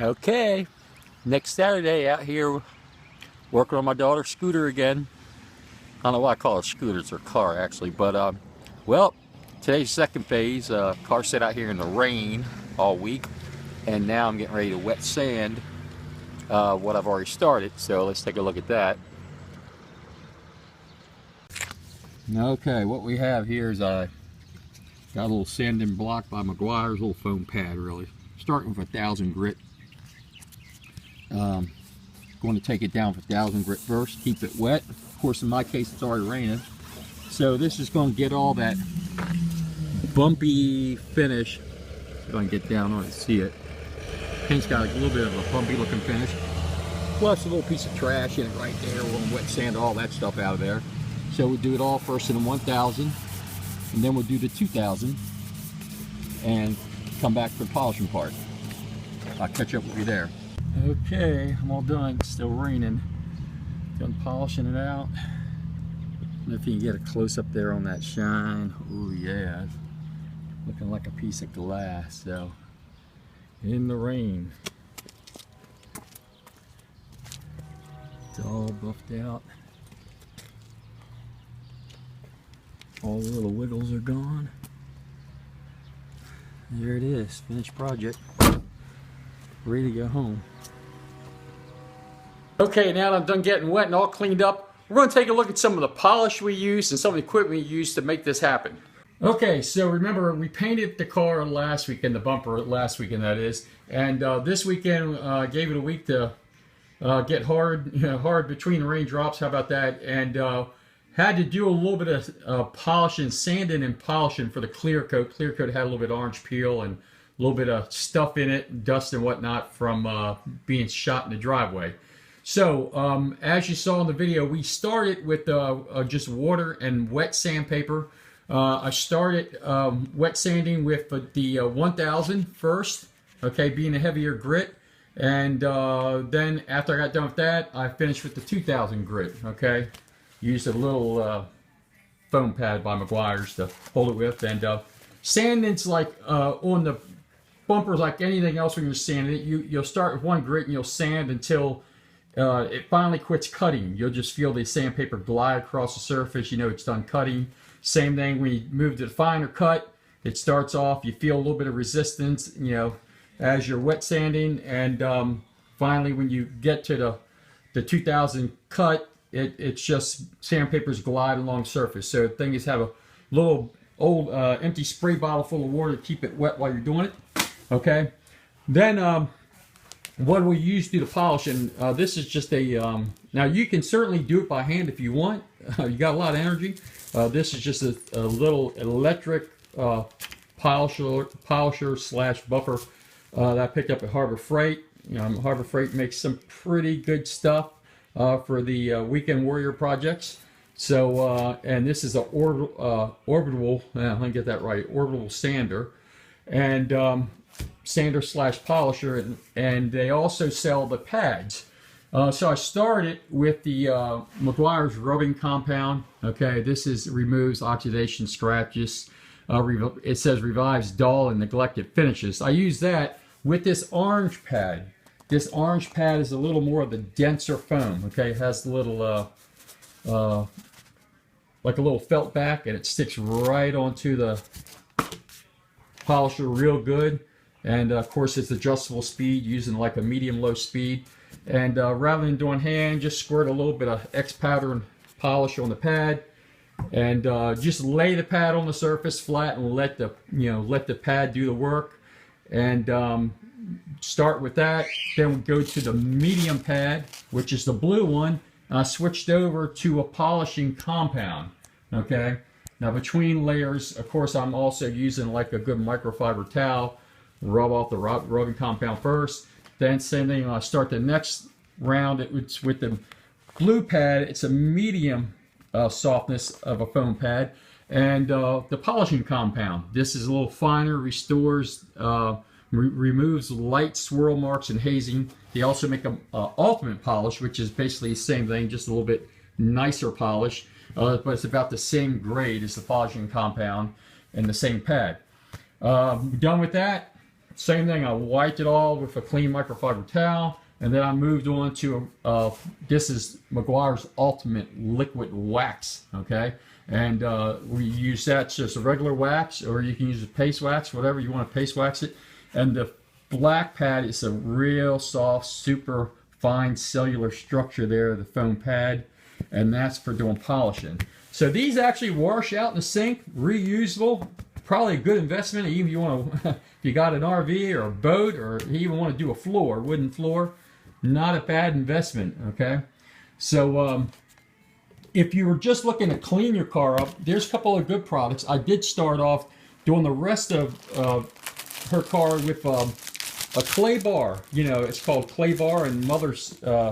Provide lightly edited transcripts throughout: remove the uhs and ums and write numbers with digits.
Okay, next Saturday out here working on my daughter's scooter again. I don't know why I call it scooter, it's her car actually, but well, today's second phase. Car sat out here in the rain all week, and now I'm getting ready to wet sand what I've already started, so let's take a look at that. Okay, what we have here is got a little sanding block by McGuire's, little foam pad really. Starting with 1,000 grit. Going to take it down for 1,000 grit first, keep it wet. Of course, in my case, it's already raining. So this is going to get all that bumpy finish. If I can get down on it and see it. Paint's got a little bit of a bumpy looking finish. Plus a little piece of trash in it right there. We'll wet sand all that stuff out of there. So we'll do it all first in the 1,000, and then we'll do the 2,000, and come back for the polishing part. I'll catch up with you there. Okay, I'm all done. It's still raining. Done polishing it out. I don't know if you can get a close up there on that shine. Oh yeah, looking like a piece of glass. So, in the rain. It's all buffed out. All the little wiggles are gone. There it is, finished project. Ready to go home. Okay, now that I'm done getting wet and all cleaned up, we're going to take a look at some of the polish we used and some of the equipment we used to make this happen. Okay, so remember we painted the car last weekend, the bumper last weekend that is, and this weekend gave it a week to get hard between the raindrops. How about that? And had to do a little bit of polishing, sanding and polishing for the clear coat. Clear coat had a little bit of orange peel and a little bit of stuff in it, dust and whatnot from being shot in the driveway. So as you saw in the video, we started with just water and wet sandpaper. I started wet sanding with the 1,000 first, okay, being a heavier grit. And then after I got done with that, I finished with the 2,000 grit, okay. Used a little foam pad by McGuire's to hold it with. And sanding's like on the bumpers, like anything else when you're sanding it, you'll start with one grit and you'll sand until it finally quits cutting. You'll just feel the sandpaper glide across the surface. You know it's done cutting. Same thing when you move to the finer cut. It starts off, you feel a little bit of resistance, you know, as you're wet sanding. And finally, when you get to the 2,000 cut, it's just sandpaper's glide along the surface. So the thing is, have a little old empty spray bottle full of water to keep it wet while you're doing it. Okay. Then what we use to do the polishing, this is just a, now you can certainly do it by hand if you want. You got a lot of energy. This is just a little electric polisher slash buffer that I picked up at Harbor Freight. Harbor Freight makes some pretty good stuff for the Weekend Warrior projects. So, and this is an orbital, let me get that right, orbital sander. And sander slash polisher, and they also sell the pads. So I started with the McGuire's rubbing compound. Okay, this removes oxidation, scratches. It says revives dull and neglected finishes. I use that with this orange pad. This orange pad is a little more of the denser foam. Okay, it has a little like a little felt back, and it sticks right onto the polisher real good. And of course it's adjustable speed, using like a medium-low speed. And rather than doing hand, just squirt a little bit of X powder and polish on the pad, and just lay the pad on the surface flat and let the pad do the work. And start with that. Then we go to the medium pad, which is the blue one. And I switched over to a polishing compound. Okay. Now between layers, of course, I'm also using like a good microfiber towel. Rub off the rubbing compound first. Then same thing, I start the next round. It's with the blue pad. It's a medium softness of a foam pad. And the polishing compound. This is a little finer, restores, removes light swirl marks and hazing. They also make an ultimate polish, which is basically the same thing, just a little bit nicer polish. But it's about the same grade as the polishing compound and the same pad. Done with that. same thing. I wiped it all with a clean microfiber towel, and then I moved on to this is Meguiar's Ultimate Liquid Wax. Okay, and we use that just a regular wax, or you can use a paste wax, whatever you want to paste wax it. And the black pad is a real soft, super fine cellular structure there, the foam pad, and that's for doing polishing. So these actually wash out in the sink, reusable, probably a good investment. Even if you want to, if you got an RV or a boat, or you even want to do a floor, wooden floor, not a bad investment. Okay, so if you were just looking to clean your car up, there's a couple of good products. I did start off doing the rest of her car with a clay bar. You know, it's called clay bar, and Mother's,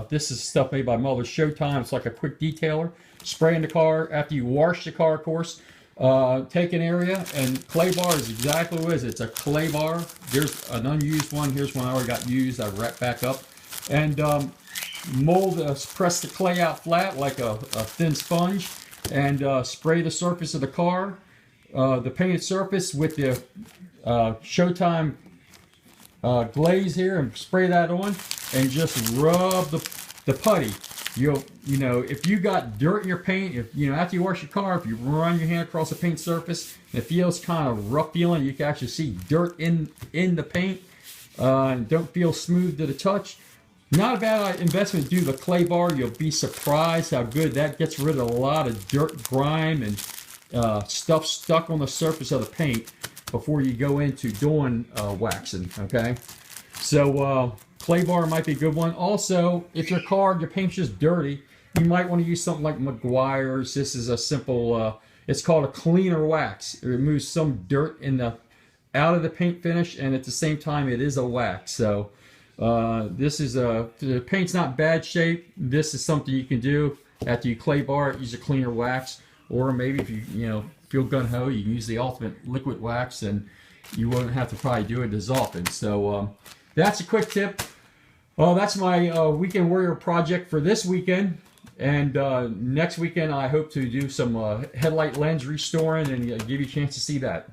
this is stuff made by Mother's Showtime. It's like a quick detailer. Spray in the car after you wash the car, of course. Take an area, and clay bar is exactly what it is. It's a clay bar. There's an unused one. Here's one I already got used. I wrapped back up. And mold, press the clay out flat like a thin sponge, and spray the surface of the car, the painted surface with the Showtime glaze here, and spray that on, and just rub the putty. You know, if you got dirt in your paint, if you know, after you wash your car, if you run your hand across the paint surface, and it feels kind of rough feeling, you can actually see dirt in the paint, and don't feel smooth to the touch. Not a bad investment. Do the clay bar. You'll be surprised how good that gets rid of a lot of dirt, grime, and stuff stuck on the surface of the paint before you go into doing waxing. Okay, so clay bar might be a good one. Also, if your paint's just dirty, you might want to use something like Meguiar's. This is a simple, it's called a cleaner wax. It removes some dirt out of the paint finish, and at the same time it is a wax. So this is the paint's not bad shape. This is something you can do after you clay bar it. Use a cleaner wax, or maybe if you feel gung-ho, you can use the Ultimate Liquid Wax, and you won't have to probably do it as often. So that's a quick tip. That's my Weekend Warrior project for this weekend. And next weekend I hope to do some headlight lens restoring and give you a chance to see that.